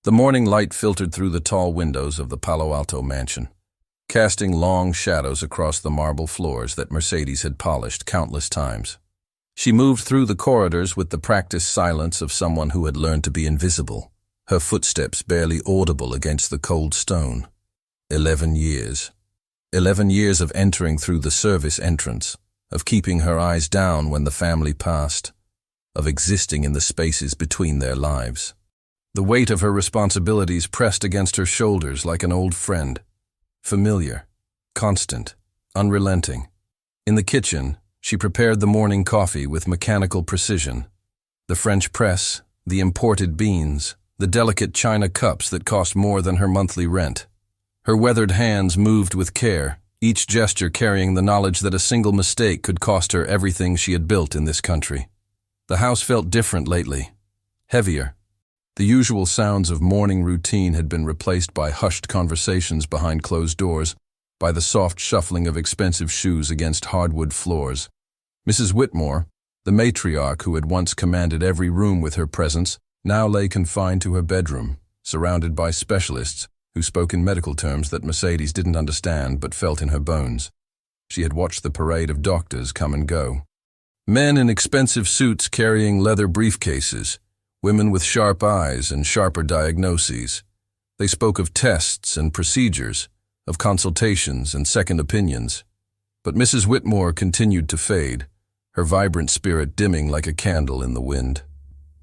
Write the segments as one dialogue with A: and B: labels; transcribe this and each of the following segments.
A: The morning light filtered through the tall windows of the Palo Alto mansion, casting long shadows across the marble floors that Mercedes had polished countless times. She moved through the corridors with the practiced silence of someone who had learned to be invisible, her footsteps barely audible against the cold stone. 11 years. 11 years of entering through the service entrance, of keeping her eyes down when the family passed, of existing in the spaces between their lives. The weight of her responsibilities pressed against her shoulders like an old friend, familiar, constant, unrelenting. In the kitchen, she prepared the morning coffee with mechanical precision. The French press, the imported beans, the delicate china cups that cost more than her monthly rent. Her weathered hands moved with care, each gesture carrying the knowledge that a single mistake could cost her everything she had built in this country. The house felt different lately, heavier. The usual sounds of morning routine had been replaced by hushed conversations behind closed doors, by the soft shuffling of expensive shoes against hardwood floors. Mrs. Whitmore, the matriarch who had once commanded every room with her presence, now lay confined to her bedroom, surrounded by specialists who spoke in medical terms that Mercedes didn't understand but felt in her bones. She had watched the parade of doctors come and go. Men in expensive suits carrying leather briefcases, women with sharp eyes and sharper diagnoses. They spoke of tests and procedures, of consultations and second opinions. But Mrs. Whitmore continued to fade, her vibrant spirit dimming like a candle in the wind.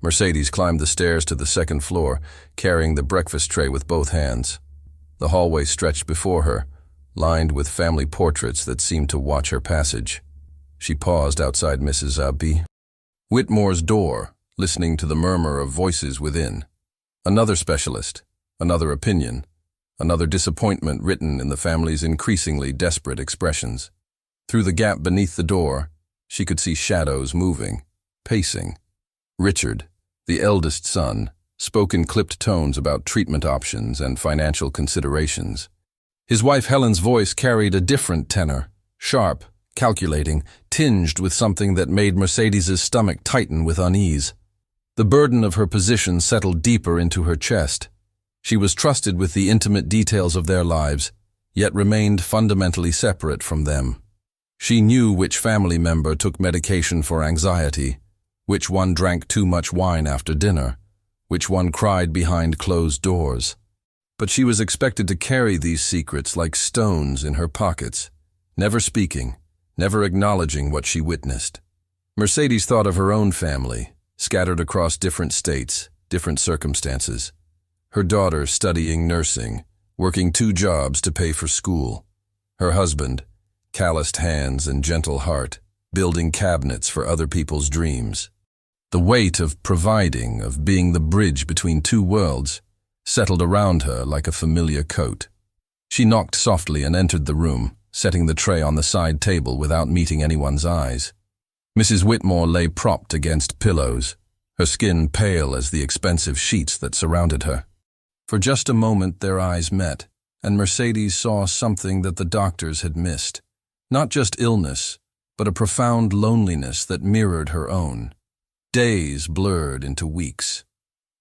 A: Mercedes climbed the stairs to the second floor, carrying the breakfast tray with both hands. The hallway stretched before her, lined with family portraits that seemed to watch her passage. She paused outside Mrs. Whitmore's door, listening to the murmur of voices within. Another specialist, another opinion, another disappointment written in the family's increasingly desperate expressions. Through the gap beneath the door, she could see shadows moving, pacing. Richard, the eldest son, spoke in clipped tones about treatment options and financial considerations. His wife Helen's voice carried a different tenor, sharp, calculating, tinged with something that made Mercedes's stomach tighten with unease. The burden of her position settled deeper into her chest. She was trusted with the intimate details of their lives, yet remained fundamentally separate from them. She knew which family member took medication for anxiety, which one drank too much wine after dinner, which one cried behind closed doors. But she was expected to carry these secrets like stones in her pockets, never speaking, never acknowledging what she witnessed. Mercedes thought of her own family, scattered across different states, different circumstances. Her daughter studying nursing, working 2 jobs to pay for school. Her husband, calloused hands and gentle heart, building cabinets for other people's dreams. The weight of providing, of being the bridge between 2 worlds, settled around her like a familiar coat. She knocked softly and entered the room, setting the tray on the side table without meeting anyone's eyes. Mrs. Whitmore lay propped against pillows, her skin pale as the expensive sheets that surrounded her. For just a moment their eyes met, and Mercedes saw something that the doctors had missed. Not just illness, but a profound loneliness that mirrored her own. Days blurred into weeks.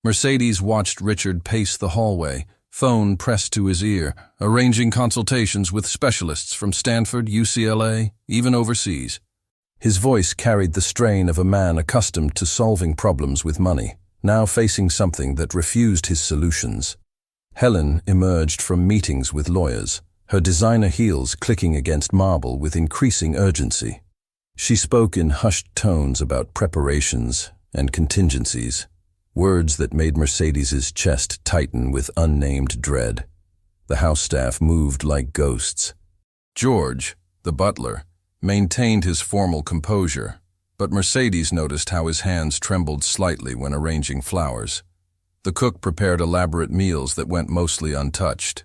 A: Mercedes watched Richard pace the hallway, phone pressed to his ear, arranging consultations with specialists from Stanford, UCLA, even overseas. His voice carried the strain of a man accustomed to solving problems with money, now facing something that refused his solutions. Helen emerged from meetings with lawyers, her designer heels clicking against marble with increasing urgency. She spoke in hushed tones about preparations and contingencies, words that made Mercedes's chest tighten with unnamed dread. The house staff moved like ghosts. George, the butler, maintained his formal composure, but Mercedes noticed how his hands trembled slightly when arranging flowers. The cook prepared elaborate meals that went mostly untouched.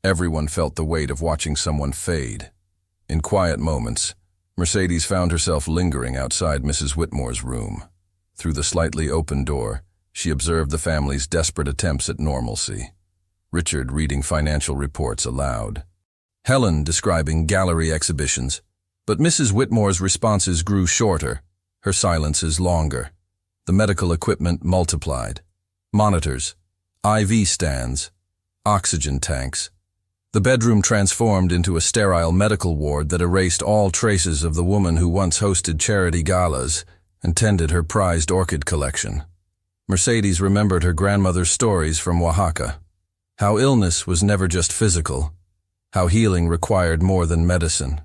A: Everyone felt the weight of watching someone fade. In quiet moments, Mercedes found herself lingering outside Mrs. Whitmore's room. Through the slightly open door, she observed the family's desperate attempts at normalcy. Richard reading financial reports aloud. Helen describing gallery exhibitions, but Mrs. Whitmore's responses grew shorter, her silences longer. The medical equipment multiplied. Monitors, IV stands, oxygen tanks. The bedroom transformed into a sterile medical ward that erased all traces of the woman who once hosted charity galas and tended her prized orchid collection. Mercedes remembered her grandmother's stories from Oaxaca. How illness was never just physical, how healing required more than medicine.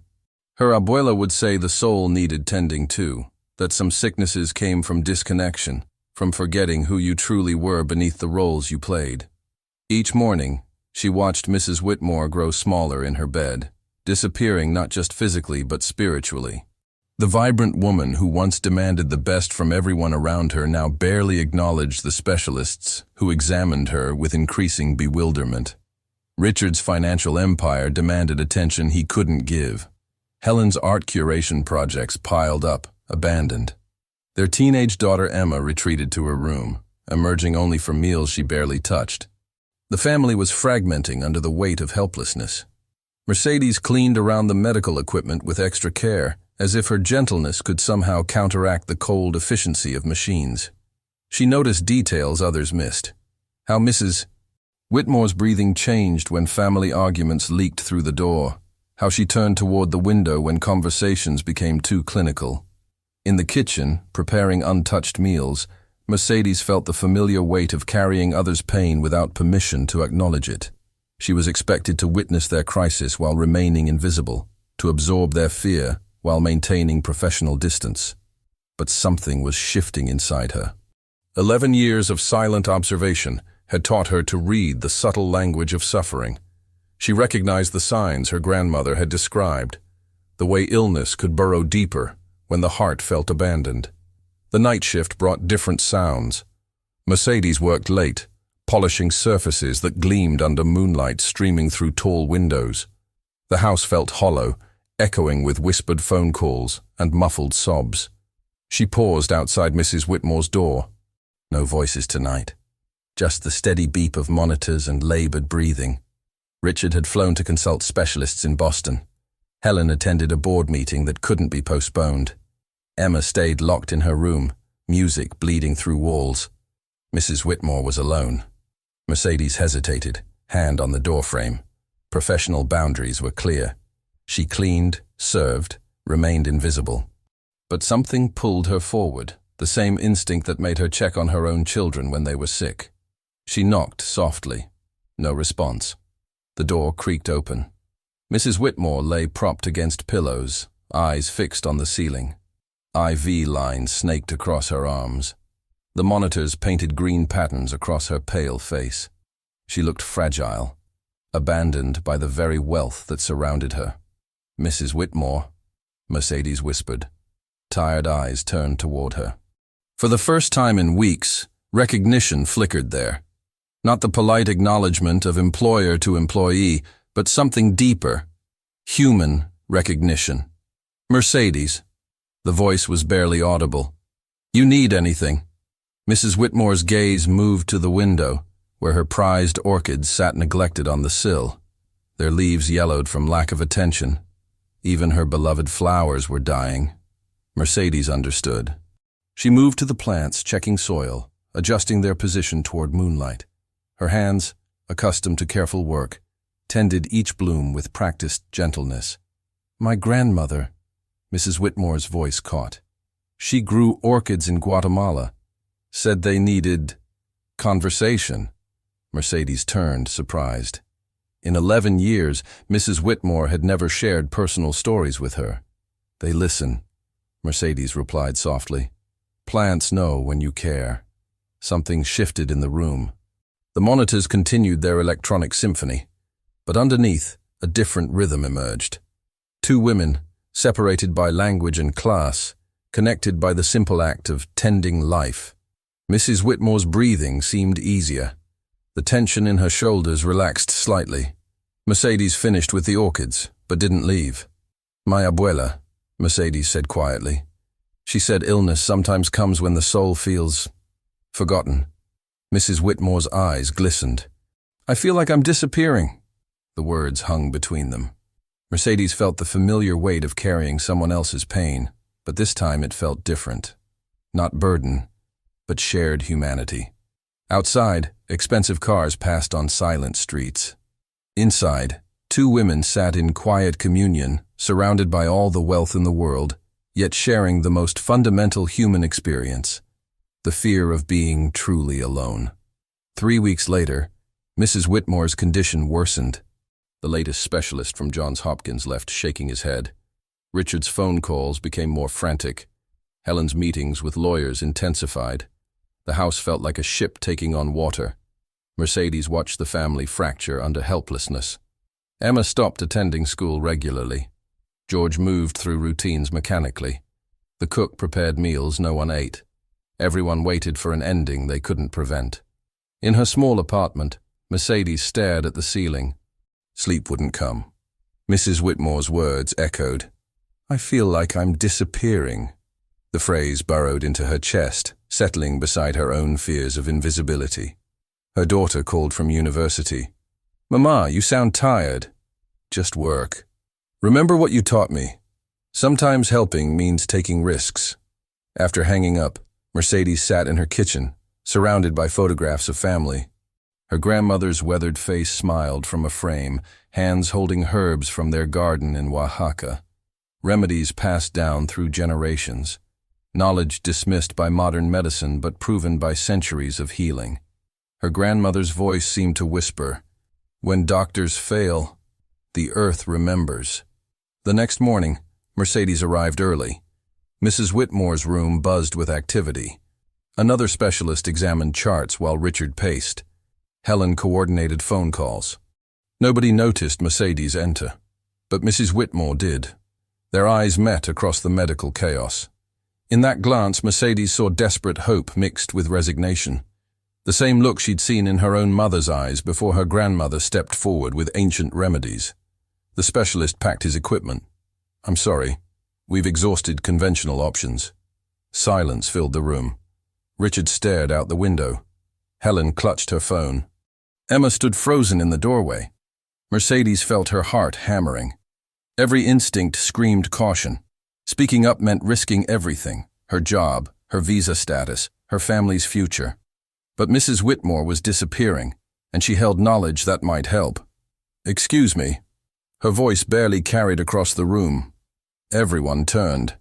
A: Her abuela would say the soul needed tending too, that some sicknesses came from disconnection, from forgetting who you truly were beneath the roles you played. Each morning, she watched Mrs. Whitmore grow smaller in her bed, disappearing not just physically but spiritually. The vibrant woman who once demanded the best from everyone around her now barely acknowledged the specialists who examined her with increasing bewilderment. Richard's financial empire demanded attention he couldn't give. Helen's art curation projects piled up, abandoned. Their teenage daughter Emma retreated to her room, emerging only for meals she barely touched. The family was fragmenting under the weight of helplessness. Mercedes cleaned around the medical equipment with extra care, as if her gentleness could somehow counteract the cold efficiency of machines. She noticed details others missed. How Mrs. Whitmore's breathing changed when family arguments leaked through the door. How she turned toward the window when conversations became too clinical. In the kitchen, preparing untouched meals, Mercedes felt the familiar weight of carrying others' pain without permission to acknowledge it. She was expected to witness their crisis while remaining invisible, to absorb their fear while maintaining professional distance. But something was shifting inside her. 11 years of silent observation had taught her to read the subtle language of suffering. She recognized the signs her grandmother had described, the way illness could burrow deeper when the heart felt abandoned. The night shift brought different sounds. Mercedes worked late, polishing surfaces that gleamed under moonlight streaming through tall windows. The house felt hollow, echoing with whispered phone calls and muffled sobs. She paused outside Mrs. Whitmore's door. No voices tonight. Just the steady beep of monitors and labored breathing. Richard had flown to consult specialists in Boston. Helen attended a board meeting that couldn't be postponed. Emma stayed locked in her room, music bleeding through walls. Mrs. Whitmore was alone. Mercedes hesitated, hand on the doorframe. Professional boundaries were clear. She cleaned, served, remained invisible. But something pulled her forward, the same instinct that made her check on her own children when they were sick. She knocked softly. No response. The door creaked open. Mrs. Whitmore lay propped against pillows, eyes fixed on the ceiling. IV lines snaked across her arms. The monitors painted green patterns across her pale face. She looked fragile, abandoned by the very wealth that surrounded her. "Mrs. Whitmore," Mercedes whispered. Tired eyes turned toward her. For the first time in weeks, recognition flickered there. Not the polite acknowledgement of employer to employee, but something deeper. Human recognition. "Mercedes." The voice was barely audible. "You need anything?" Mrs. Whitmore's gaze moved to the window, where her prized orchids sat neglected on the sill. Their leaves yellowed from lack of attention. Even her beloved flowers were dying. Mercedes understood. She moved to the plants, checking soil, adjusting their position toward moonlight. Her hands, accustomed to careful work, tended each bloom with practiced gentleness. "My grandmother," Mrs. Whitmore's voice caught. "She grew orchids in Guatemala. Said they needed conversation." Mercedes turned, surprised. In 11 years, Mrs. Whitmore had never shared personal stories with her. "They listen," Mercedes replied softly. "Plants know when you care." Something shifted in the room. The monitors continued their electronic symphony, but underneath, a different rhythm emerged. Two women, separated by language and class, connected by the simple act of tending life. Mrs. Whitmore's breathing seemed easier. The tension in her shoulders relaxed slightly. Mercedes finished with the orchids, but didn't leave. "My abuela," Mercedes said quietly. She said illness sometimes comes when the soul feels forgotten. Mrs. Whitmore's eyes glistened. "I feel like I'm disappearing." The words hung between them. Mercedes felt the familiar weight of carrying someone else's pain, but this time it felt different. Not burden, but shared humanity. Outside, Expensive cars passed on silent streets. Inside, two women sat in quiet communion, surrounded by all the wealth in the world, yet sharing the most fundamental human experience, the fear of being truly alone. 3 weeks later, Mrs. Whitmore's condition worsened. The latest specialist from Johns Hopkins left shaking his head. Richard's phone calls became more frantic. Helen's meetings with lawyers intensified. The house felt like a ship taking on water. Mercedes watched the family fracture under helplessness. Emma stopped attending school regularly. George moved through routines mechanically. The cook prepared meals no one ate. Everyone waited for an ending they couldn't prevent. In her small apartment, Mercedes stared at the ceiling. Sleep wouldn't come. Mrs. Whitmore's words echoed. "I feel like I'm disappearing." The phrase burrowed into her chest, settling beside her own fears of invisibility. Her daughter called from university. "Mama, you sound tired." "Just work. Remember what you taught me. Sometimes helping means taking risks." After hanging up, Mercedes sat in her kitchen, surrounded by photographs of family. Her grandmother's weathered face smiled from a frame, hands holding herbs from their garden in Oaxaca. Remedies passed down through generations. Knowledge dismissed by modern medicine but proven by centuries of healing. Her grandmother's voice seemed to whisper, "When doctors fail, the earth remembers." The next morning, Mercedes arrived early. Mrs. Whitmore's room buzzed with activity. Another specialist examined charts while Richard paced. Helen coordinated phone calls. Nobody noticed Mercedes enter, but Mrs. Whitmore did. Their eyes met across the medical chaos. In that glance, Mercedes saw desperate hope mixed with resignation. The same look she'd seen in her own mother's eyes before her grandmother stepped forward with ancient remedies. The specialist packed his equipment. "I'm sorry. We've exhausted conventional options." Silence filled the room. Richard stared out the window. Helen clutched her phone. Emma stood frozen in the doorway. Mercedes felt her heart hammering. Every instinct screamed caution. Speaking up meant risking everything, her job, her visa status, her family's future. But Mrs. Whitmore was disappearing, and she held knowledge that might help. "Excuse me." Her voice barely carried across the room. Everyone turned.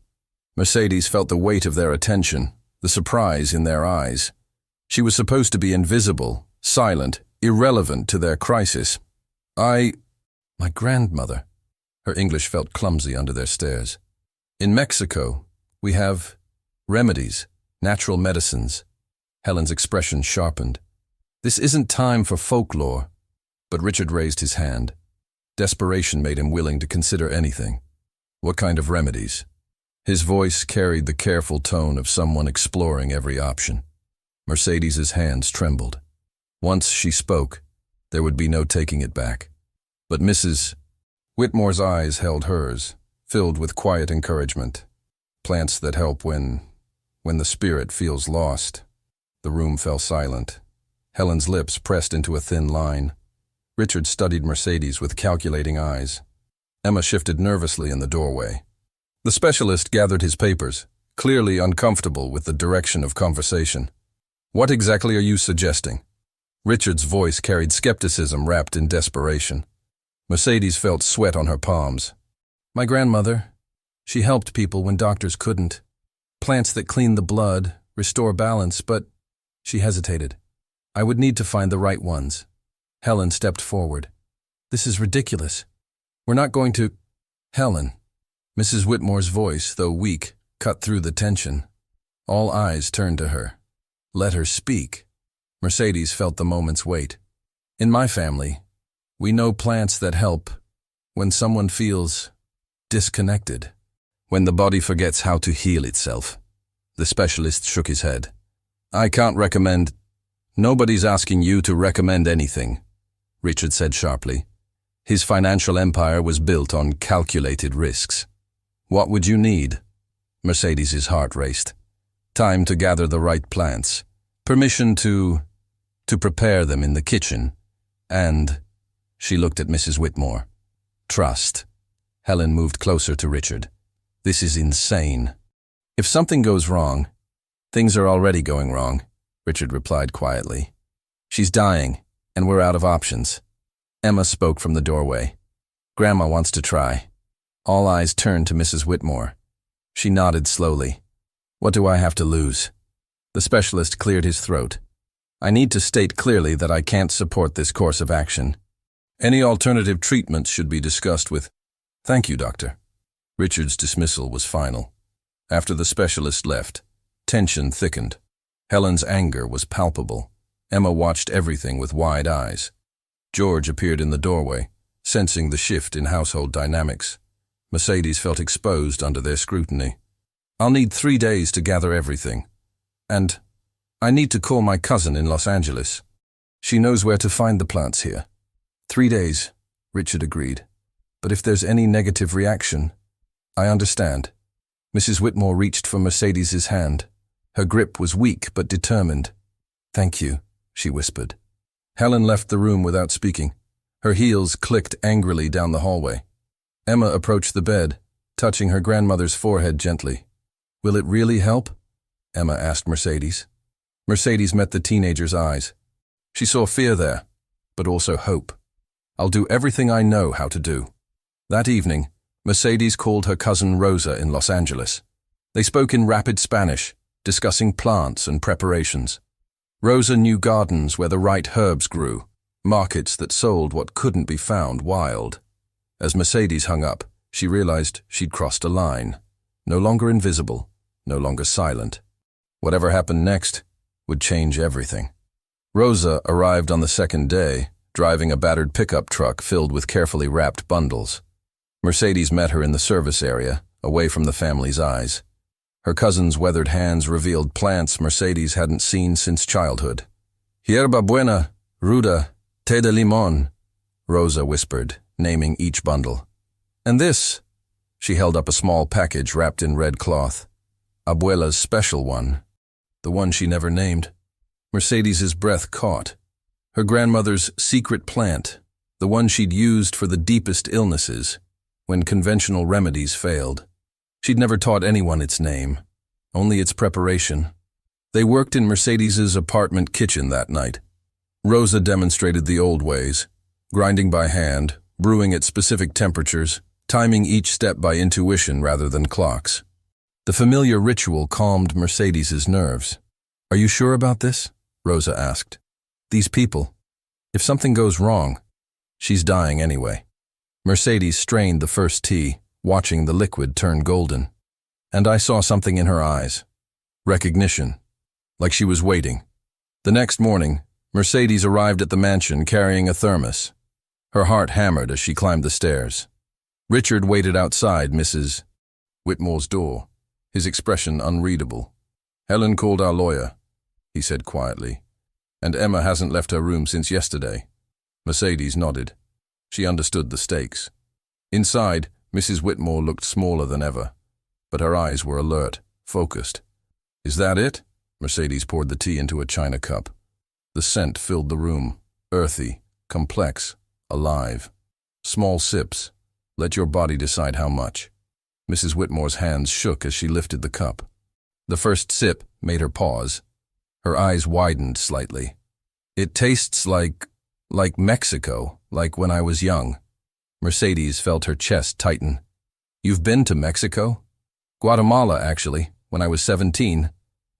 A: Mercedes felt the weight of their attention, the surprise in their eyes. She was supposed to be invisible, silent, irrelevant to their crisis. My grandmother." Her English felt clumsy under their stares. "In Mexico, we have remedies, natural medicines." Helen's expression sharpened. "This isn't time for folklore." But Richard raised his hand. Desperation made him willing to consider anything. "What kind of remedies?" His voice carried the careful tone of someone exploring every option. Mercedes's hands trembled. Once she spoke, there would be no taking it back. But Mrs. Whitmore's eyes held hers, filled with quiet encouragement. "Plants that help when the spirit feels lost." The room fell silent. Helen's lips pressed into a thin line. Richard studied Mercedes with calculating eyes. Emma shifted nervously in the doorway. The specialist gathered his papers, clearly uncomfortable with the direction of conversation. "What exactly are you suggesting?" Richard's voice carried skepticism wrapped in desperation. Mercedes felt sweat on her palms. "My grandmother, she helped people when doctors couldn't. Plants that clean the blood, restore balance, but..." She hesitated. "I would need to find the right ones." Helen stepped forward. "This is ridiculous. We're not going to..." "Helen." Mrs. Whitmore's voice, though weak, cut through the tension. All eyes turned to her. Let her speak. Mercedes felt the moment's weight. "In my family, we know plants that help when someone feels disconnected, when the body forgets how to heal itself." The specialist shook his head. "I can't recommend..." "Nobody's asking you to recommend anything," Richard said sharply. His financial empire was built on calculated risks. "What would you need?" Mercedes's heart raced. "Time to gather the right plants, permission to prepare them in the kitchen, and..." She looked at Mrs. Whitmore. "Trust." Helen moved closer to Richard. "This is insane. If something goes wrong..." "Things are already going wrong," Richard replied quietly. She's dying, and we're out of options. Emma spoke from the doorway. Grandma wants to try. All eyes turned to Mrs. Whitmore. She nodded slowly. What do I have to lose? The specialist cleared his throat. I need to state clearly that I can't support this course of action. Any alternative treatments should be discussed with... Thank you, doctor. Richard's dismissal was final. After the specialist left, tension thickened. Helen's anger was palpable. Emma watched everything with wide eyes. George appeared in the doorway, sensing the shift in household dynamics. Mercedes felt exposed under their scrutiny. I'll need 3 days to gather everything. And I need to call my cousin in Los Angeles. She knows where to find the plants here. 3 days, Richard agreed. But if there's any negative reaction, I understand. Mrs. Whitmore reached for Mercedes's hand. Her grip was weak but determined. Thank you, she whispered. Helen left the room without speaking. Her heels clicked angrily down the hallway. Emma approached the bed, touching her grandmother's forehead gently. Will it really help? Emma asked Mercedes. Mercedes met the teenager's eyes. She saw fear there, but also hope. I'll do everything I know how to do. That evening, Mercedes called her cousin Rosa in Los Angeles. They spoke in rapid Spanish, discussing plants and preparations. Rosa knew gardens where the right herbs grew, markets that sold what couldn't be found wild. As Mercedes hung up, she realized she'd crossed a line. No longer invisible, no longer silent. Whatever happened next would change everything. Rosa arrived on the second day, driving a battered pickup truck filled with carefully wrapped bundles. Mercedes met her in the service area, away from the family's eyes. Her cousin's weathered hands revealed plants Mercedes hadn't seen since childhood. Hierba buena, ruda, té de limón, Rosa whispered, naming each bundle. And this, she held up a small package wrapped in red cloth. Abuela's special one, the one she never named. Mercedes's breath caught. Her grandmother's secret plant, the one she'd used for the deepest illnesses, when conventional remedies failed. She'd never taught anyone its name, only its preparation. They worked in Mercedes's apartment kitchen that night. Rosa demonstrated the old ways, grinding by hand, brewing at specific temperatures, timing each step by intuition rather than clocks. The familiar ritual calmed Mercedes's nerves. Are you sure about this? Rosa asked. These people, if something goes wrong, she's dying anyway. Mercedes strained the first tea, watching the liquid turn golden. And I saw something in her eyes. Recognition. Like she was waiting. The next morning, Mercedes arrived at the mansion carrying a thermos. Her heart hammered as she climbed the stairs. Richard waited outside Mrs. Whitmore's door, his expression unreadable. Helen called our lawyer, he said quietly. And Emma hasn't left her room since yesterday. Mercedes nodded. She understood the stakes. Inside, Mrs. Whitmore looked smaller than ever, but her eyes were alert, focused. Is that it? Mercedes poured the tea into a china cup. The scent filled the room, earthy, complex, alive. Small sips. Let your body decide how much. Mrs. Whitmore's hands shook as she lifted the cup. The first sip made her pause. Her eyes widened slightly. It tastes like Mexico, like when I was young. Mercedes felt her chest tighten. You've been to Mexico? Guatemala, actually, when I was 17.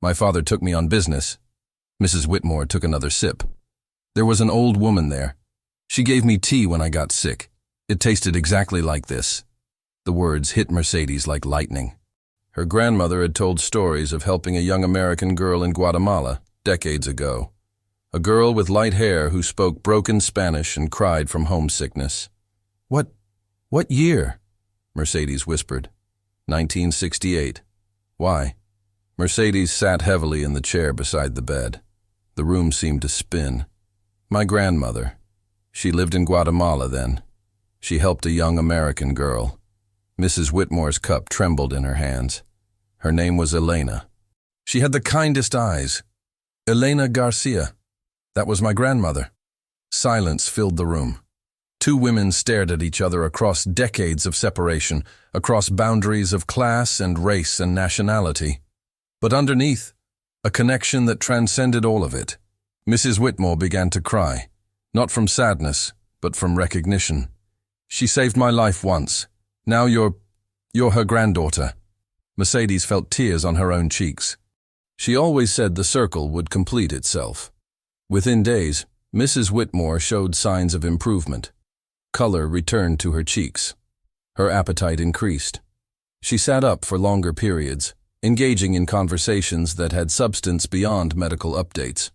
A: My father took me on business. Mrs. Whitmore took another sip. There was an old woman there. She gave me tea when I got sick. It tasted exactly like this. The words hit Mercedes like lightning. Her grandmother had told stories of helping a young American girl in Guatemala decades ago. A girl with light hair who spoke broken Spanish and cried from homesickness. What year? Mercedes whispered. 1968. Why? Mercedes sat heavily in the chair beside the bed. The room seemed to spin. My grandmother. She lived in Guatemala then. She helped a young American girl. Mrs. Whitmore's cup trembled in her hands. Her name was Elena. She had the kindest eyes. Elena Garcia. That was my grandmother. Silence filled the room. Two women stared at each other across decades of separation, across boundaries of class and race and nationality. But underneath, a connection that transcended all of it. Mrs. Whitmore began to cry, not from sadness, but from recognition. "She saved my life once. Now you're her granddaughter." Mercedes felt tears on her own cheeks. She always said the circle would complete itself. Within days, Mrs. Whitmore showed signs of improvement. Color returned to her cheeks. Her appetite increased. She sat up for longer periods, engaging in conversations that had substance beyond medical updates.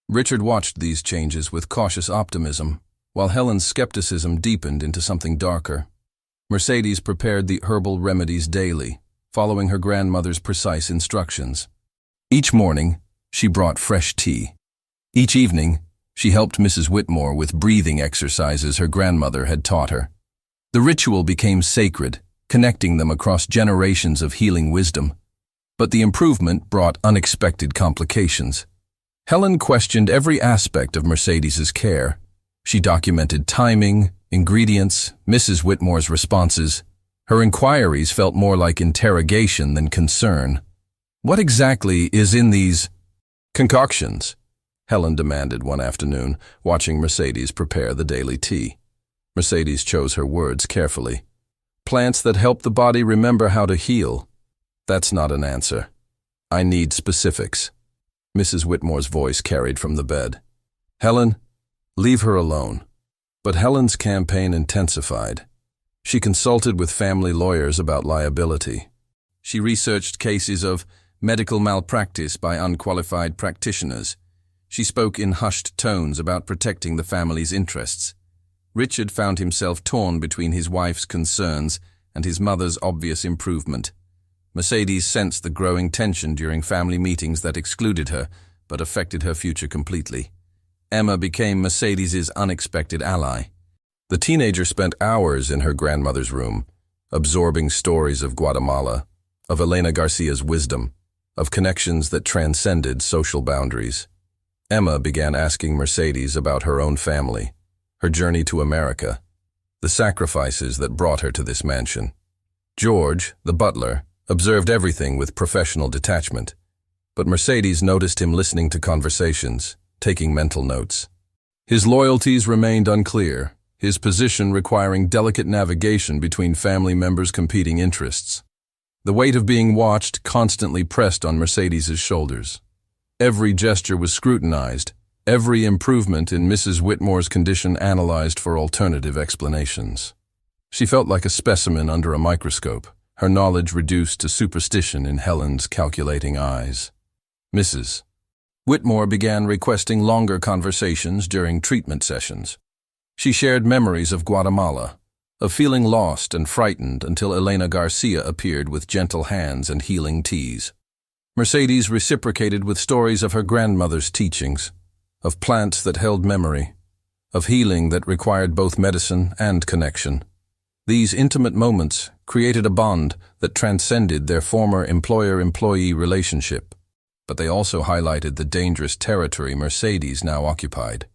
A: Richard watched these changes with cautious optimism, while Helen's skepticism deepened into something darker. Mercedes prepared the herbal remedies daily, following her grandmother's precise instructions. Each morning, she brought fresh tea. Each evening, she helped Mrs. Whitmore with breathing exercises her grandmother had taught her. The ritual became sacred, connecting them across generations of healing wisdom. But the improvement brought unexpected complications. Helen questioned every aspect of Mercedes's care. She documented timing, ingredients, Mrs. Whitmore's responses. Her inquiries felt more like interrogation than concern. "What exactly is in these concoctions?" Helen demanded one afternoon, watching Mercedes prepare the daily tea. Mercedes chose her words carefully. "Plants that help the body remember how to heal." "That's not an answer. I need specifics." Mrs. Whitmore's voice carried from the bed. "Helen, leave her alone." But Helen's campaign intensified. She consulted with family lawyers about liability. She researched cases of medical malpractice by unqualified practitioners. She spoke in hushed tones about protecting the family's interests. Richard found himself torn between his wife's concerns and his mother's obvious improvement. Mercedes sensed the growing tension during family meetings that excluded her, but affected her future completely. Emma became Mercedes's unexpected ally. The teenager spent hours in her grandmother's room, absorbing stories of Guatemala, of Elena Garcia's wisdom, of connections that transcended social boundaries. Emma began asking Mercedes about her own family, her journey to America, the sacrifices that brought her to this mansion. George, the butler, observed everything with professional detachment, but Mercedes noticed him listening to conversations, taking mental notes. His loyalties remained unclear, his position requiring delicate navigation between family members' competing interests. The weight of being watched constantly pressed on Mercedes's shoulders. Every gesture was scrutinized, every improvement in Mrs. Whitmore's condition analyzed for alternative explanations. She felt like a specimen under a microscope, her knowledge reduced to superstition in Helen's calculating eyes. Mrs. Whitmore began requesting longer conversations during treatment sessions. She shared memories of Guatemala, of feeling lost and frightened until Elena Garcia appeared with gentle hands and healing teas. Mercedes reciprocated with stories of her grandmother's teachings, of plants that held memory, of healing that required both medicine and connection. These intimate moments created a bond that transcended their former employer-employee relationship, but they also highlighted the dangerous territory Mercedes now occupied.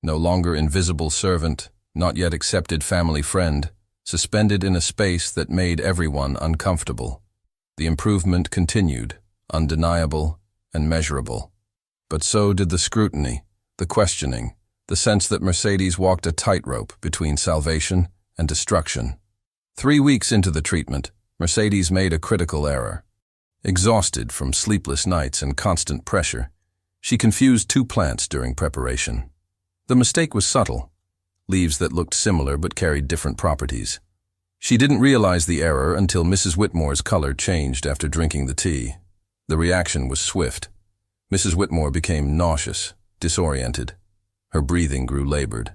A: No longer invisible servant, not yet accepted family friend, suspended in a space that made everyone uncomfortable. The improvement continued, undeniable and measurable. But so did the scrutiny, the questioning, the sense that Mercedes walked a tightrope between salvation and destruction. 3 weeks into the treatment, Mercedes made a critical error. Exhausted from sleepless nights and constant pressure, she confused 2 plants during preparation. The mistake was subtle, leaves that looked similar but carried different properties. She didn't realize the error until Mrs. Whitmore's color changed after drinking the tea. The reaction was swift. Mrs. Whitmore became nauseous, disoriented. Her breathing grew labored.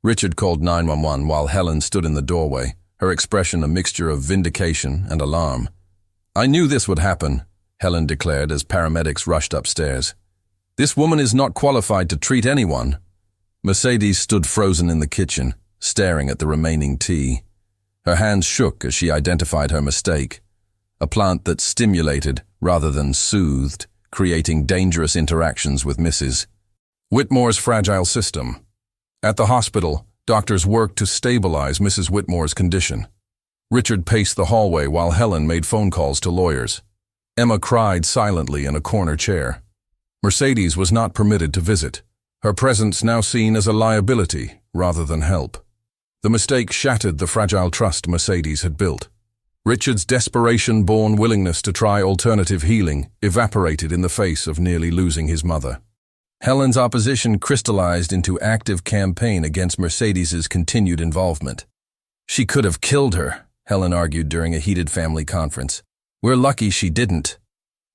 A: Richard called 911 while Helen stood in the doorway, her expression a mixture of vindication and alarm. "I knew this would happen," Helen declared as paramedics rushed upstairs. "This woman is not qualified to treat anyone." Mercedes stood frozen in the kitchen, staring at the remaining tea. Her hands shook as she identified her mistake. A plant that stimulated rather than soothed, creating dangerous interactions with Mrs. Whitmore's fragile system. At the hospital, doctors worked to stabilize Mrs. Whitmore's condition. Richard paced the hallway while Helen made phone calls to lawyers. Emma cried silently in a corner chair. Mercedes was not permitted to visit, her presence now seen as a liability rather than help. The mistake shattered the fragile trust Mercedes had built. Richard's desperation-born willingness to try alternative healing evaporated in the face of nearly losing his mother. Helen's opposition crystallized into active campaign against Mercedes's continued involvement. "She could have killed her," Helen argued during a heated family conference. "We're lucky she didn't."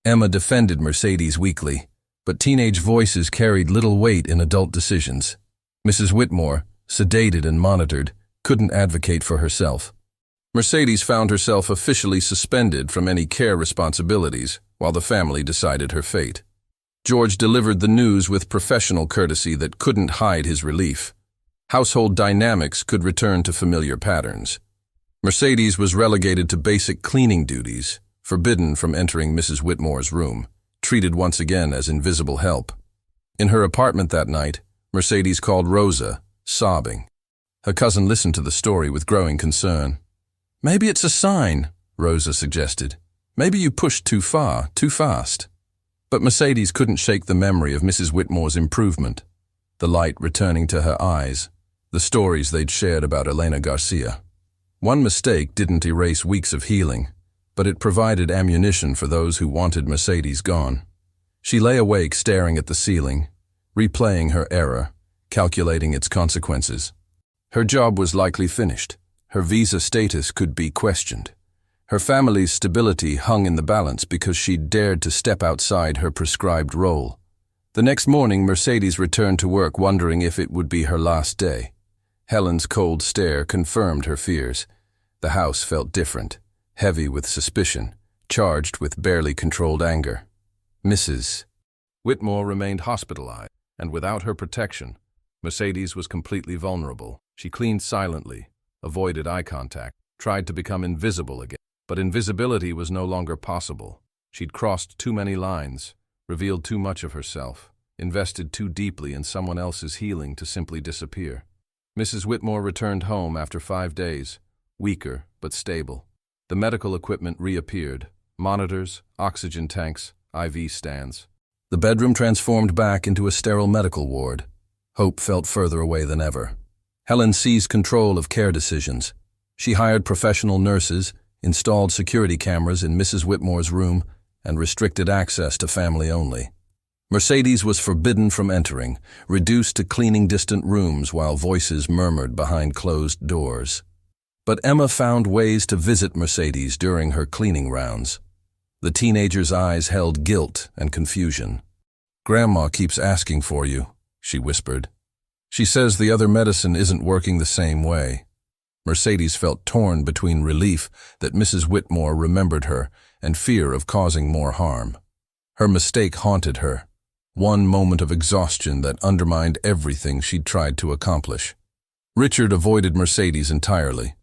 A: Emma defended Mercedes weakly, but teenage voices carried little weight in adult decisions. Mrs. Whitmore, sedated and monitored, couldn't advocate for herself. Mercedes found herself officially suspended from any care responsibilities while the family decided her fate. George delivered the news with professional courtesy that couldn't hide his relief. Household dynamics could return to familiar patterns. Mercedes was relegated to basic cleaning duties, forbidden from entering Mrs. Whitmore's room, treated once again as invisible help. In her apartment that night, Mercedes called Rosa, sobbing. Her cousin listened to the story with growing concern. "Maybe it's a sign," Rosa suggested. "Maybe you pushed too far, too fast." But Mercedes couldn't shake the memory of Mrs. Whitmore's improvement, the light returning to her eyes, the stories they'd shared about Elena Garcia. One mistake didn't erase weeks of healing, but it provided ammunition for those who wanted Mercedes gone. She lay awake staring at the ceiling, replaying her error, calculating its consequences. Her job was likely finished. Her visa status could be questioned. Her family's stability hung in the balance because she'd dared to step outside her prescribed role. The next morning, Mercedes returned to work wondering if it would be her last day. Helen's cold stare confirmed her fears. The house felt different, heavy with suspicion, charged with barely controlled anger. Mrs. Whitmore remained hospitalized, and without her protection, Mercedes was completely vulnerable. She cleaned silently, avoided eye contact, tried to become invisible again. But invisibility was no longer possible. She'd crossed too many lines, revealed too much of herself, invested too deeply in someone else's healing to simply disappear. Mrs. Whitmore returned home after 5 days, weaker but stable. The medical equipment reappeared: monitors, oxygen tanks, IV stands. The bedroom transformed back into a sterile medical ward. Hope felt further away than ever. Helen seized control of care decisions. She hired professional nurses, installed security cameras in Mrs. Whitmore's room, and restricted access to family only. Mercedes was forbidden from entering, reduced to cleaning distant rooms while voices murmured behind closed doors. But Emma found ways to visit Mercedes during her cleaning rounds. The teenager's eyes held guilt and confusion. "Grandma keeps asking for you," she whispered. "She says the other medicine isn't working the same way." Mercedes felt torn between relief that Mrs. Whitmore remembered her and fear of causing more harm. Her mistake haunted her, one moment of exhaustion that undermined everything she'd tried to accomplish. Richard avoided Mercedes entirely.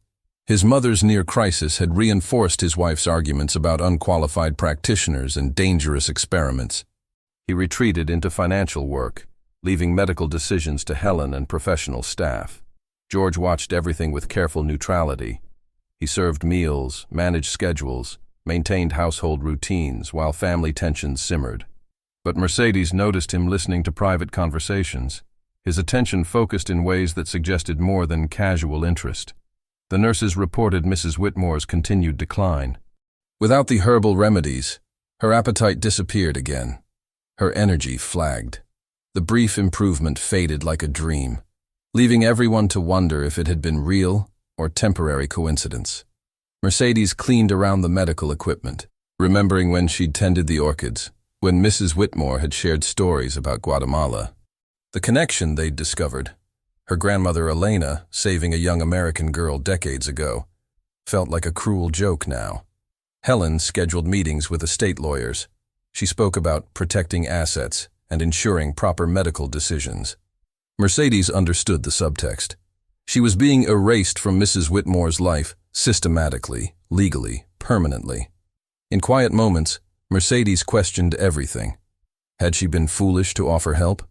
A: His mother's near crisis had reinforced his wife's arguments about unqualified practitioners and dangerous experiments. He retreated into financial work, leaving medical decisions to Helen and professional staff. George watched everything with careful neutrality. He served meals, managed schedules, maintained household routines while family tensions simmered. But Mercedes noticed him listening to private conversations, his attention focused in ways that suggested more than casual interest. The nurses reported Mrs. Whitmore's continued decline. Without the herbal remedies, her appetite disappeared again. Her energy flagged. The brief improvement faded like a dream, leaving everyone to wonder if it had been real or temporary coincidence. Mercedes cleaned around the medical equipment, remembering when she'd tended the orchids, when Mrs. Whitmore had shared stories about Guatemala. The connection they'd discovered, her grandmother Elena saving a young American girl decades ago, felt like a cruel joke now. Helen scheduled meetings with estate lawyers. She spoke about protecting assets and ensuring proper medical decisions. Mercedes understood the subtext. She was being erased from Mrs. Whitmore's life systematically, legally, permanently. In quiet moments, Mercedes questioned everything. Had she been foolish to offer help?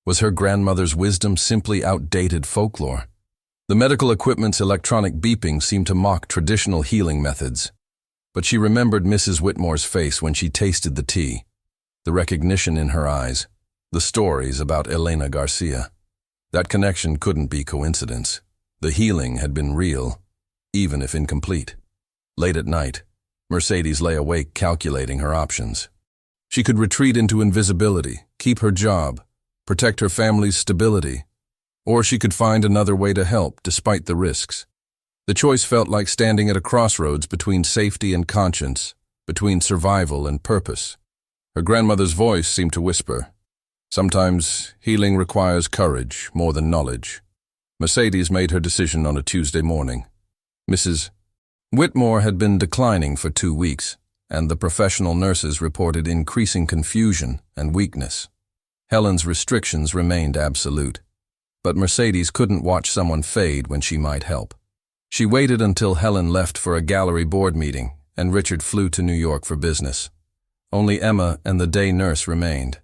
A: Was her grandmother's wisdom simply outdated folklore? The medical equipment's electronic beeping seemed to mock traditional healing methods. But she remembered Mrs. Whitmore's face when she tasted the tea, the recognition in her eyes, The stories about Elena Garcia. That connection couldn't be coincidence. The healing had been real, even if incomplete. Late at night, Mercedes lay awake calculating her options. She could retreat into invisibility, keep her job, protect her family's stability, or she could find another way to help despite the risks. The choice felt like standing at a crossroads between safety and conscience, between survival and purpose. Her grandmother's voice seemed to whisper, "Sometimes healing requires courage more than knowledge." Mercedes made her decision on a Tuesday morning. Mrs. Whitmore had been declining for 2 weeks, and the professional nurses reported increasing confusion and weakness. Helen's restrictions remained absolute, but Mercedes couldn't watch someone fade when she might help. She waited until Helen left for a gallery board meeting, and Richard flew to New York for business. Only Emma and the day nurse remained.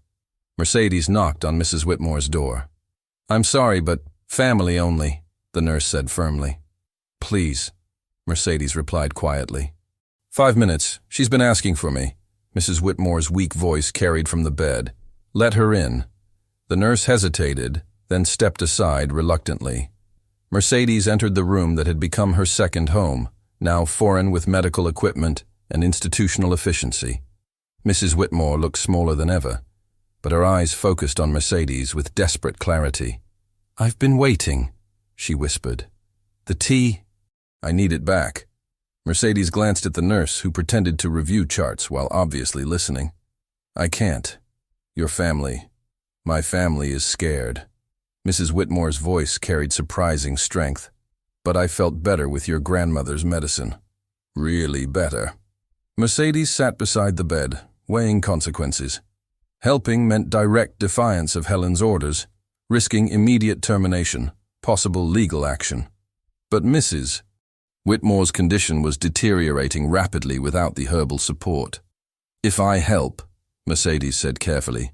A: Mercedes knocked on Mrs. Whitmore's door. "I'm sorry, but family only," the nurse said firmly. "Please," Mercedes replied quietly. "5 minutes. She's been asking for me." Mrs. Whitmore's weak voice carried from the bed. "Let her in." The nurse hesitated, then stepped aside reluctantly. Mercedes entered the room that had become her second home, now foreign with medical equipment and institutional efficiency. Mrs. Whitmore looked smaller than ever, but her eyes focused on Mercedes with desperate clarity. "I've been waiting," she whispered. "The tea—" "I need it back." Mercedes glanced at the nurse, who pretended to review charts while obviously listening. "I can't. Your family. My family is scared." Mrs. Whitmore's voice carried surprising strength. "But I felt better with your grandmother's medicine. Really better." Mercedes sat beside the bed, weighing consequences. Helping meant direct defiance of Helen's orders, risking immediate termination, possible legal action. But Mrs. Whitmore's condition was deteriorating rapidly without the herbal support. "If I help," Mercedes said carefully,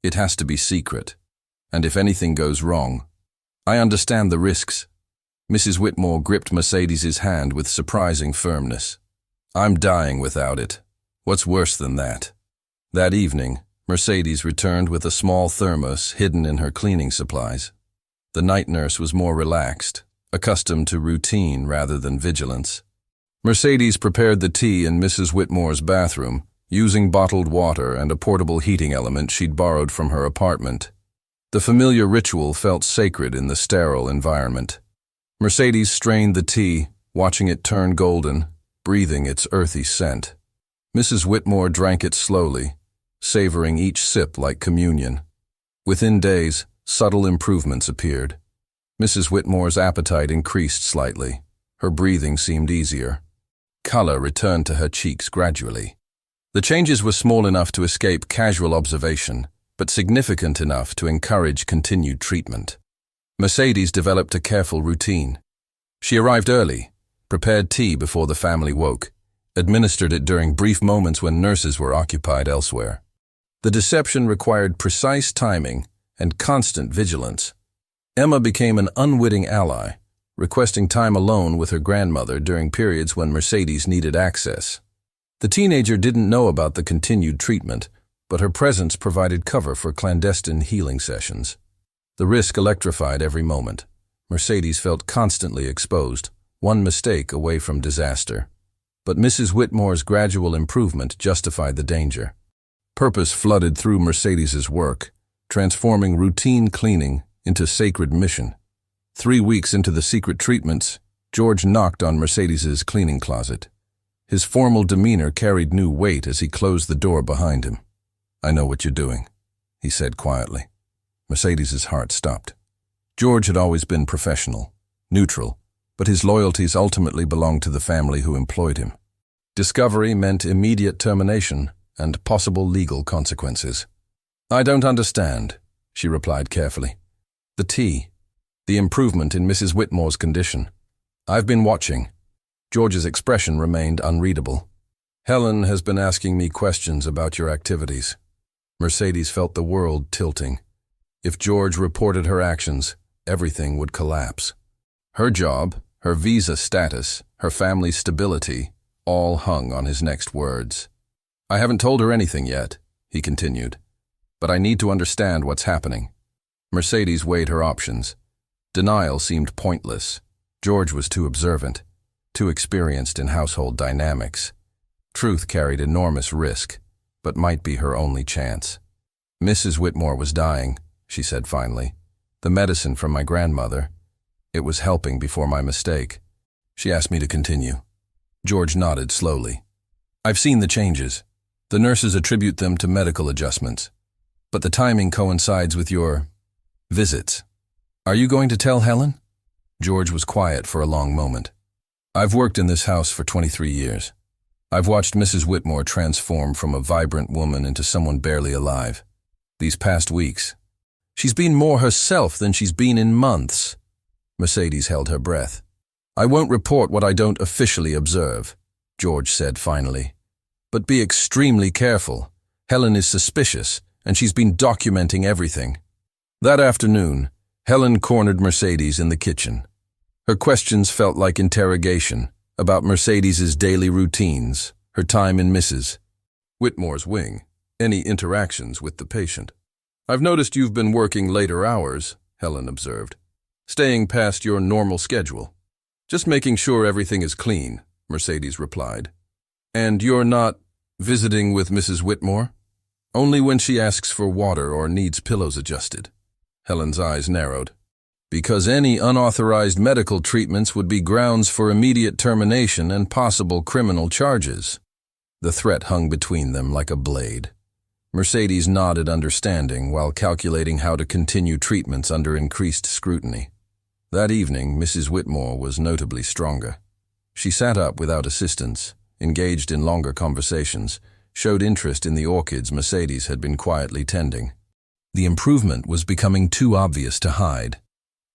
A: "it has to be secret. And if anything goes wrong, I understand the risks." Mrs. Whitmore gripped Mercedes's hand with surprising firmness. "I'm dying without it. What's worse than that?" That evening, Mercedes returned with a small thermos hidden in her cleaning supplies. The night nurse was more relaxed, accustomed to routine rather than vigilance. Mercedes prepared the tea in Mrs. Whitmore's bathroom, using bottled water and a portable heating element she'd borrowed from her apartment. The familiar ritual felt sacred in the sterile environment. Mercedes strained the tea, watching it turn golden, breathing its earthy scent. Mrs. Whitmore drank it slowly, savoring each sip like communion. Within days, subtle improvements appeared. Mrs. Whitmore's appetite increased slightly. Her breathing seemed easier. Color returned to her cheeks gradually. The changes were small enough to escape casual observation, but significant enough to encourage continued treatment. Mercedes developed a careful routine. She arrived early, prepared tea before the family woke, administered it during brief moments when nurses were occupied elsewhere. The deception required precise timing and constant vigilance. Emma became an unwitting ally, requesting time alone with her grandmother during periods when Mercedes needed access. The teenager didn't know about the continued treatment, but her presence provided cover for clandestine healing sessions. The risk electrified every moment. Mercedes felt constantly exposed, one mistake away from disaster. But Mrs. Whitmore's gradual improvement justified the danger. Purpose flooded through Mercedes's work, transforming routine cleaning into sacred mission. 3 weeks into the secret treatments, George knocked on Mercedes's cleaning closet. His formal demeanor carried new weight as he closed the door behind him. "I know what you're doing," he said quietly. Mercedes's heart stopped. George had always been professional, neutral, but his loyalties ultimately belonged to the family who employed him. Discovery meant immediate termination and possible legal consequences. "I don't understand," she replied carefully. "The tea, the improvement in Mrs. Whitmore's condition. I've been watching." George's expression remained unreadable. "Helen has been asking me questions about your activities." Mercedes felt the world tilting. If George reported her actions, everything would collapse. Her job, her visa status, her family's stability, all hung on his next words. "I haven't told her anything yet," he continued. but I need to understand what's happening. Mercedes weighed her options. Denial seemed pointless. George was too observant, too experienced in household dynamics. Truth carried enormous risk, but might be her only chance. Mrs. Whitmore was dying, she said finally. The medicine from my grandmother. It was helping before my mistake. She asked me to continue. George nodded slowly. I've seen the changes. The nurses attribute them to medical adjustments. But the timing coincides with your visits. Are you going to tell Helen? George was quiet for a long moment. I've worked in this house for 23 years. I've watched Mrs. Whitmore transform from a vibrant woman into someone barely alive. These past weeks, she's been more herself than she's been in months. Mercedes held her breath. I won't report what I don't officially observe, George said finally. But be extremely careful. Helen is suspicious, and she's been documenting everything. That afternoon, Helen cornered Mercedes in the kitchen. Her questions felt like interrogation about Mercedes's daily routines, her time in Mrs. Whitmore's wing, any interactions with the patient. I've noticed you've been working later hours, Helen observed. Staying past your normal schedule. Just making sure everything is clean, Mercedes replied. And you're not visiting with Mrs. Whitmore? Only when she asks for water or needs pillows adjusted. Helen's eyes narrowed. Because any unauthorized medical treatments would be grounds for immediate termination and possible criminal charges. The threat hung between them like a blade. Mercedes nodded understanding while calculating how to continue treatments under increased scrutiny. That evening, Mrs. Whitmore was notably stronger. She sat up without assistance, engaged in longer conversations, showed interest in the orchids Mercedes had been quietly tending. The improvement was becoming too obvious to hide.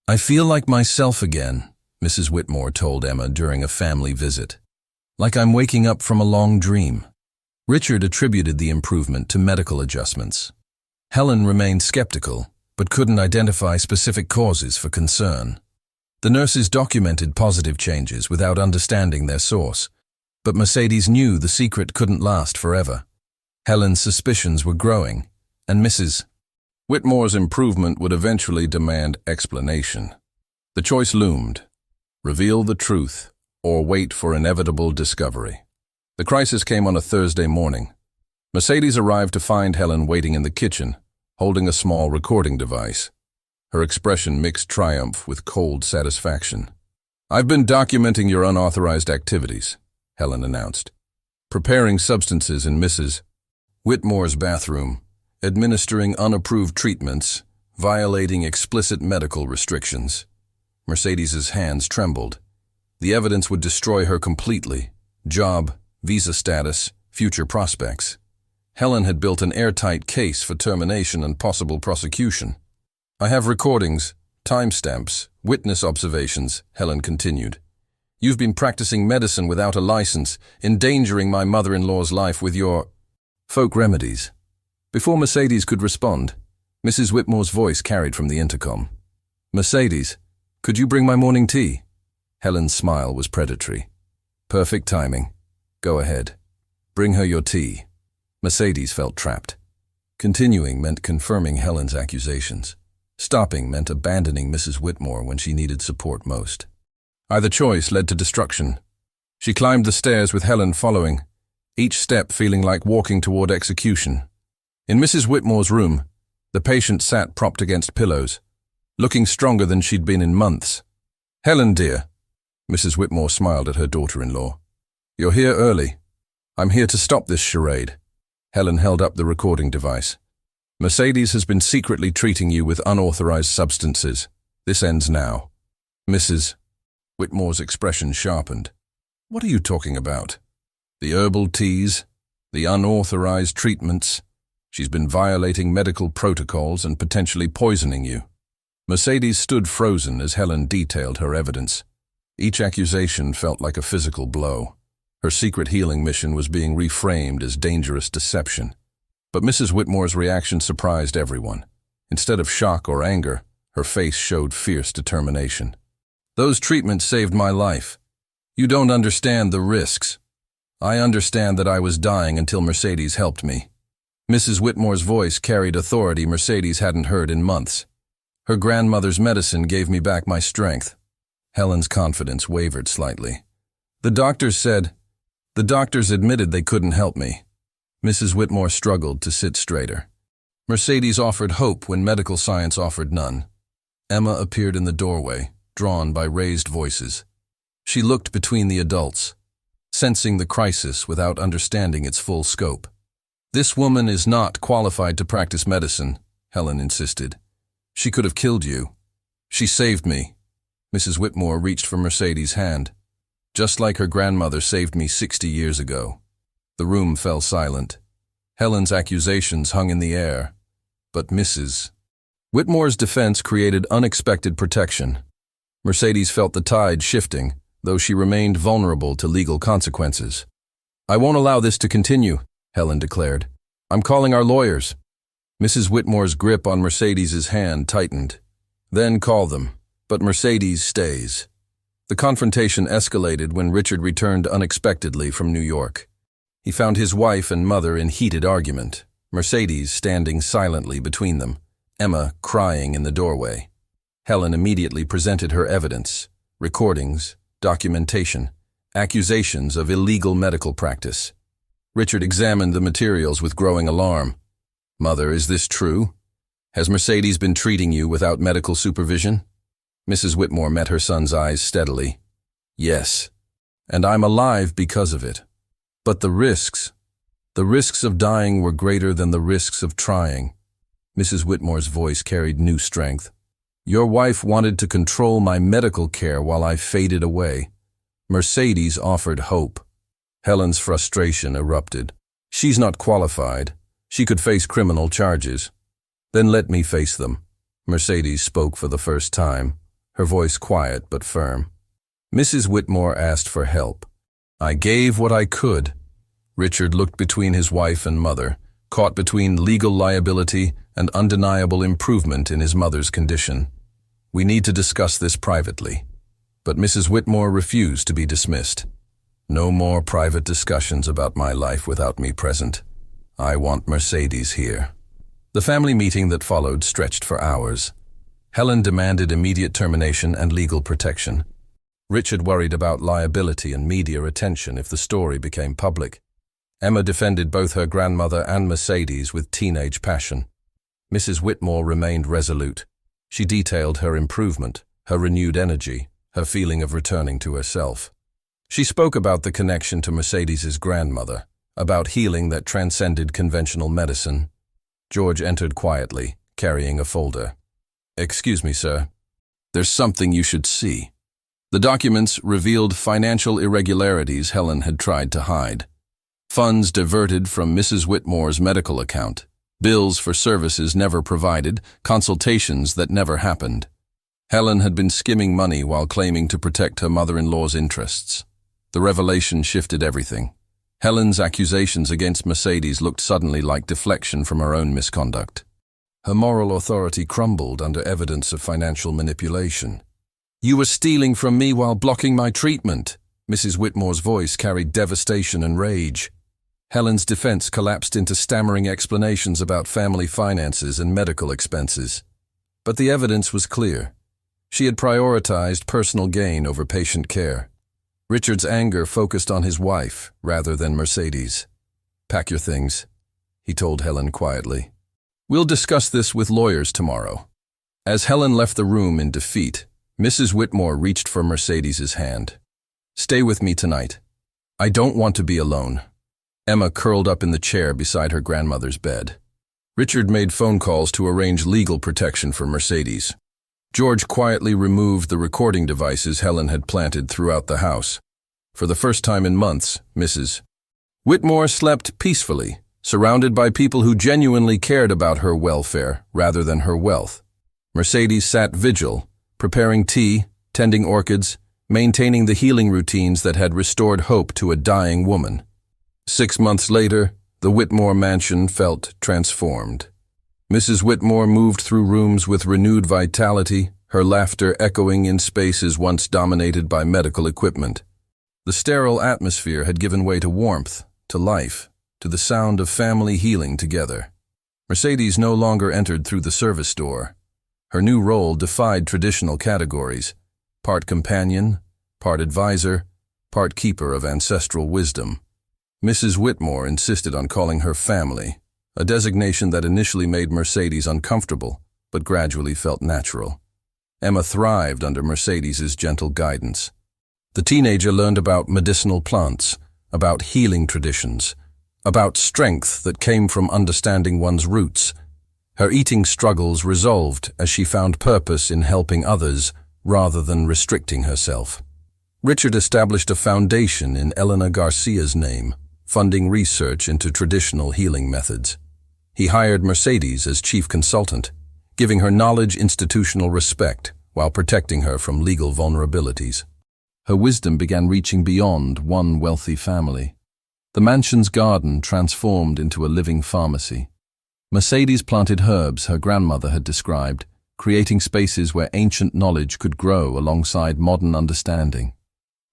A: I feel like myself again, Mrs. Whitmore told Emma during a family visit. Like I'm waking up from a long dream. Richard attributed the improvement to medical adjustments. Helen remained skeptical, but couldn't identify specific causes for concern. The nurses documented positive changes without understanding their source, but Mercedes knew the secret couldn't last forever. Helen's suspicions were growing, and Mrs. Whitmore's improvement would eventually demand explanation. The choice loomed: reveal the truth or wait for inevitable discovery. The crisis came on a Thursday morning. Mercedes arrived to find Helen waiting in the kitchen, holding a small recording device. Her expression mixed triumph with cold satisfaction. I've been documenting your unauthorized activities, Helen announced. Preparing substances in Mrs. Whitmore's bathroom, administering unapproved treatments, violating explicit medical restrictions. Mercedes's hands trembled. The evidence would destroy her completely. Job, visa status, future prospects. Helen had built an airtight case for termination and possible prosecution. I have recordings, timestamps, witness observations, Helen continued. You've been practicing medicine without a license, endangering my mother-in-law's life with your folk remedies. Before Mercedes could respond, Mrs. Whitmore's voice carried from the intercom. Mercedes, could you bring my morning tea? Helen's smile was predatory. Perfect timing. Go ahead. Bring her your tea. Mercedes felt trapped. Continuing meant confirming Helen's accusations. Stopping meant abandoning Mrs. Whitmore when she needed support most. Either choice led to destruction. She climbed the stairs with Helen following, each step feeling like walking toward execution. In Mrs. Whitmore's room, the patient sat propped against pillows, looking stronger than she'd been in months. Helen, dear, Mrs. Whitmore smiled at her daughter-in-law. You're here early. I'm here to stop this charade. Helen held up the recording device. Mercedes has been secretly treating you with unauthorized substances. This ends now. Mrs. Whitmore's expression sharpened. What are you talking about? The herbal teas? The unauthorized treatments? She's been violating medical protocols and potentially poisoning you. Mercedes stood frozen as Helen detailed her evidence. Each accusation felt like a physical blow. Her secret healing mission was being reframed as dangerous deception. But Mrs. Whitmore's reaction surprised everyone. Instead of shock or anger, her face showed fierce determination. Those treatments saved my life. You don't understand the risks. I understand that I was dying until Mercedes helped me. Mrs. Whitmore's voice carried authority Mercedes hadn't heard in months. Her grandmother's medicine gave me back my strength. Helen's confidence wavered slightly. The doctors admitted they couldn't help me. Mrs. Whitmore struggled to sit straighter. Mercedes offered hope when medical science offered none. Emma appeared in the doorway, drawn by raised voices. She looked between the adults, sensing the crisis without understanding its full scope. "This woman is not qualified to practice medicine," Helen insisted. "She could have killed you. She saved me." Mrs. Whitmore reached for Mercedes' hand. "Just like her grandmother saved me 60 years ago." The room fell silent. Helen's accusations hung in the air. But Mrs. Whitmore's defense created unexpected protection. Mercedes felt the tide shifting, though she remained vulnerable to legal consequences. "I won't allow this to continue," Helen declared. "I'm calling our lawyers." Mrs. Whitmore's grip on Mercedes' hand tightened. "Then call them, but Mercedes stays." The confrontation escalated when Richard returned unexpectedly from New York. He found his wife and mother in heated argument, Mercedes standing silently between them, Emma crying in the doorway. Helen immediately presented her evidence: recordings, documentation, accusations of illegal medical practice. Richard examined the materials with growing alarm. "Mother, is this true? Has Mercedes been treating you without medical supervision?" Mrs. Whitmore met her son's eyes steadily. "Yes, and I'm alive because of it. But the risks of dying were greater than the risks of trying." Mrs. Whitmore's voice carried new strength. "Your wife wanted to control my medical care while I faded away. Mercedes offered hope." Helen's frustration erupted. "She's not qualified. She could face criminal charges." "Then let me face them." Mercedes spoke for the first time, her voice quiet but firm. Mrs. Whitmore asked for help. "I gave what I could." Richard looked between his wife and mother, caught between legal liability and undeniable improvement in his mother's condition. "We need to discuss this privately." But Mrs. Whitmore refused to be dismissed. "No more private discussions about my life without me present. I want Mercedes here." The family meeting that followed stretched for hours. Helen demanded immediate termination and legal protection. Richard worried about liability and media attention if the story became public. Emma defended both her grandmother and Mercedes with teenage passion. Mrs. Whitmore remained resolute. She detailed her improvement, her renewed energy, her feeling of returning to herself. She spoke about the connection to Mercedes's grandmother, about healing that transcended conventional medicine. George entered quietly, carrying a folder. "Excuse me, sir. There's something you should see." The documents revealed financial irregularities Helen had tried to hide. Funds diverted from Mrs. Whitmore's medical account, bills for services never provided, consultations that never happened. Helen had been skimming money while claiming to protect her mother-in-law's interests. The revelation shifted everything. Helen's accusations against Mercedes looked suddenly like deflection from her own misconduct. Her moral authority crumbled under evidence of financial manipulation. "You were stealing from me while blocking my treatment." Mrs. Whitmore's voice carried devastation and rage. Helen's defense collapsed into stammering explanations about family finances and medical expenses. But the evidence was clear. She had prioritized personal gain over patient care. Richard's anger focused on his wife rather than Mercedes. "Pack your things," he told Helen quietly. "We'll discuss this with lawyers tomorrow." As Helen left the room in defeat, Mrs. Whitmore reached for Mercedes's hand. "Stay with me tonight. I don't want to be alone." Emma curled up in the chair beside her grandmother's bed. Richard made phone calls to arrange legal protection for Mercedes. George quietly removed the recording devices Helen had planted throughout the house. For the first time in months, Mrs. Whitmore slept peacefully, surrounded by people who genuinely cared about her welfare rather than her wealth. Mercedes sat vigil, preparing tea, tending orchids, maintaining the healing routines that had restored hope to a dying woman. 6 months later, the Whitmore mansion felt transformed. Mrs. Whitmore moved through rooms with renewed vitality, her laughter echoing in spaces once dominated by medical equipment. The sterile atmosphere had given way to warmth, to life, to the sound of family healing together. Mercedes no longer entered through the service door. Her new role defied traditional categories: part companion, part advisor, part keeper of ancestral wisdom. Mrs. Whitmore insisted on calling her family, a designation that initially made Mercedes uncomfortable, but gradually felt natural. Emma thrived under Mercedes's gentle guidance. The teenager learned about medicinal plants, about healing traditions, about strength that came from understanding one's roots. Her eating struggles resolved as she found purpose in helping others rather than restricting herself. Richard established a foundation in Elena Garcia's name, funding research into traditional healing methods. He hired Mercedes as chief consultant, giving her knowledge institutional respect while protecting her from legal vulnerabilities. Her wisdom began reaching beyond one wealthy family. The mansion's garden transformed into a living pharmacy. Mercedes planted herbs her grandmother had described, creating spaces where ancient knowledge could grow alongside modern understanding.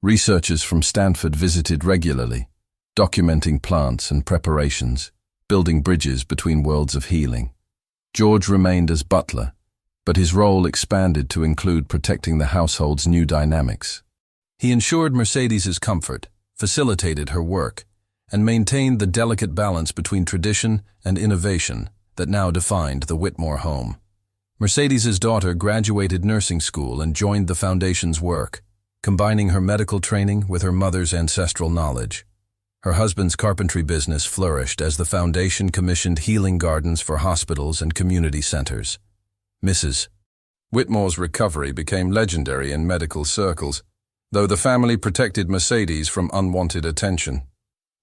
A: Researchers from Stanford visited regularly, documenting plants and preparations, building bridges between worlds of healing. George remained as butler, but his role expanded to include protecting the household's new dynamics. He ensured Mercedes's comfort, facilitated her work, and maintained the delicate balance between tradition and innovation that now defined the Whitmore home. Mercedes's daughter graduated nursing school and joined the foundation's work, combining her medical training with her mother's ancestral knowledge. Her husband's carpentry business flourished as the foundation commissioned healing gardens for hospitals and community centers. Mrs. Whitmore's recovery became legendary in medical circles, though the family protected Mercedes from unwanted attention.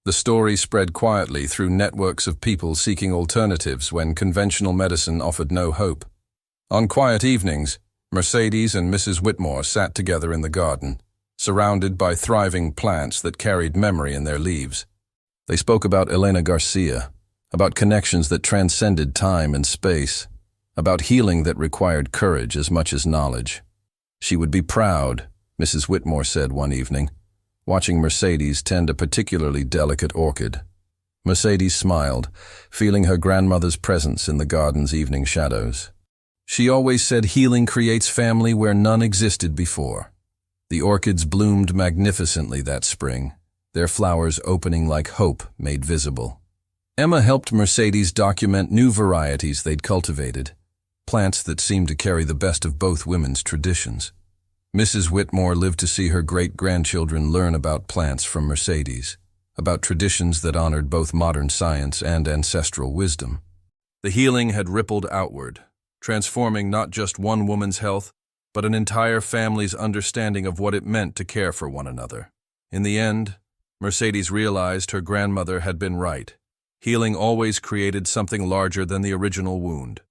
A: The story spread quietly through networks of people seeking alternatives when conventional medicine offered no hope. On quiet evenings, Mercedes and Mrs. Whitmore sat together in the garden, surrounded by thriving plants that carried memory in their leaves. They spoke about Elena Garcia, about connections that transcended time and space, about healing that required courage as much as knowledge. She would be proud, Mrs. Whitmore said one evening, watching Mercedes tend a particularly delicate orchid. Mercedes smiled, feeling her grandmother's presence in the garden's evening shadows. She always said healing creates family where none existed before. The orchids bloomed magnificently that spring, their flowers opening like hope made visible. Emma helped Mercedes document new varieties they'd cultivated, plants that seemed to carry the best of both women's traditions. Mrs. Whitmore lived to see her great-grandchildren learn about plants from Mercedes, about traditions that honored both modern science and ancestral wisdom. The healing had rippled outward, transforming not just one woman's health, but an entire family's understanding of what it meant to care for one another. In the end, Mercedes realized her grandmother had been right. Healing always created something larger than the original wound.